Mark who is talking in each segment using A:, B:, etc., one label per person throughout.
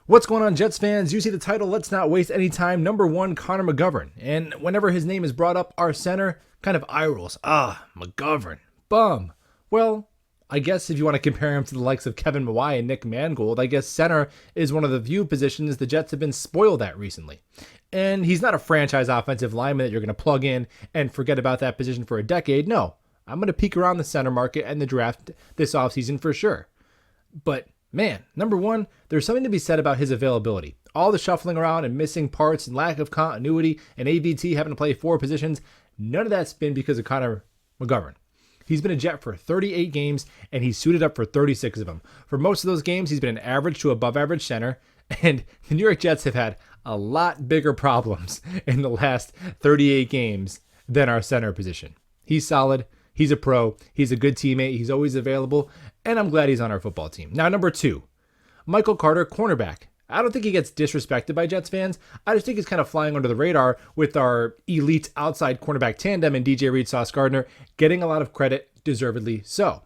A: What's going on, Jets fans? You see the title, let's not waste any time. Number one, Connor McGovern. And whenever his name is brought up, our center kind of eye rolls. McGovern. Bum. Well, I guess if you want to compare him to the likes of Kevin Mawai and Nick Mangold, I guess center is one of the few positions the Jets have been spoiled at recently. And he's not a franchise offensive lineman that you're going to plug in and forget about that position for a decade. No, I'm going to peek around the center market and the draft this offseason for sure. But man, number one, there's something to be said about his availability. All the shuffling around and missing parts and lack of continuity and AVT having to play four positions, none of that's been because of Connor McGovern. He's been a Jet for 38 games, and he's suited up for 36 of them. For most of those games, he's been an average to above average center, and the New York Jets have had a lot bigger problems in the last 38 games than our center position. He's solid. He's a pro. He's a good teammate. He's always available, and I'm glad he's on our football team. Now, number two, Michael Carter, cornerback. I don't think he gets disrespected by Jets fans. I just think he's kind of flying under the radar with our elite outside cornerback tandem and DJ Reed, Sauce Gardner getting a lot of credit, deservedly so.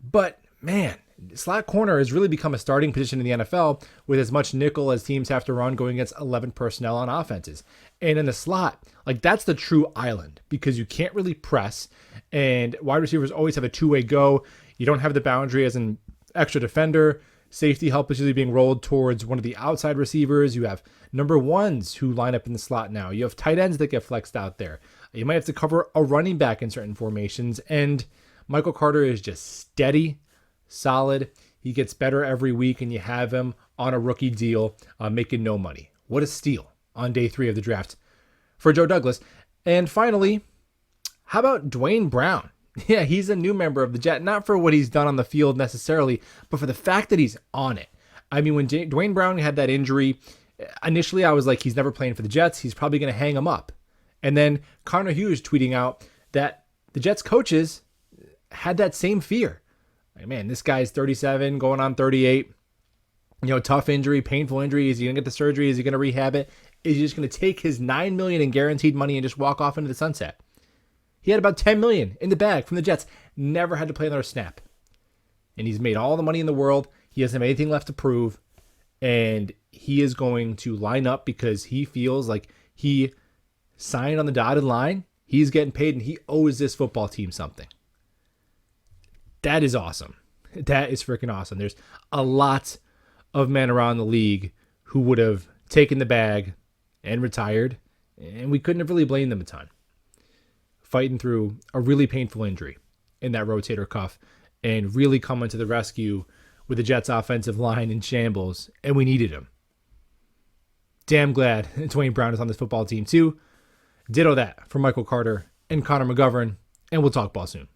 A: But man, slot corner has really become a starting position in the NFL with as much nickel as teams have to run going against 11 personnel on offenses. And in the slot, that's the true island because you can't really press and wide receivers always have a two-way go. You don't have the boundary as an extra defender. Safety help is usually being rolled towards one of the outside receivers. You have number ones who line up in the slot now. You have tight ends that get flexed out there. You might have to cover a running back in certain formations. And Michael Carter is just steady, solid. He gets better every week, and you have him on a rookie deal, making no money. What a steal on day 3 of the draft for Joe Douglas. And finally, how about Dwayne Brown? Yeah, he's a new member of the Jet, not for what he's done on the field necessarily, but for the fact that he's on it. I mean, when Dwayne Brown had that injury, initially I was like, he's never playing for the Jets. He's probably going to hang him up. And then Connor Hughes tweeting out that the Jets coaches had that same fear. Like, man, this guy's 37, going on 38. Tough injury, painful injury. Is he going to get the surgery? Is he going to rehab it? Is he just going to take his $9 million in guaranteed money and just walk off into the sunset? He had about $10 million in the bag from the Jets. Never had to play another snap. And he's made all the money in the world. He doesn't have anything left to prove. And he is going to line up because he feels like he signed on the dotted line. He's getting paid and he owes this football team something. That is awesome. That is freaking awesome. There's a lot of men around the league who would have taken the bag and retired. And we couldn't have really blamed them a ton. Fighting through a really painful injury in that rotator cuff and really coming to the rescue with the Jets offensive line in shambles, and we needed him. Damn glad Dwayne Brown is on this football team too. Ditto that for Michael Carter and Connor McGovern, and we'll talk ball soon.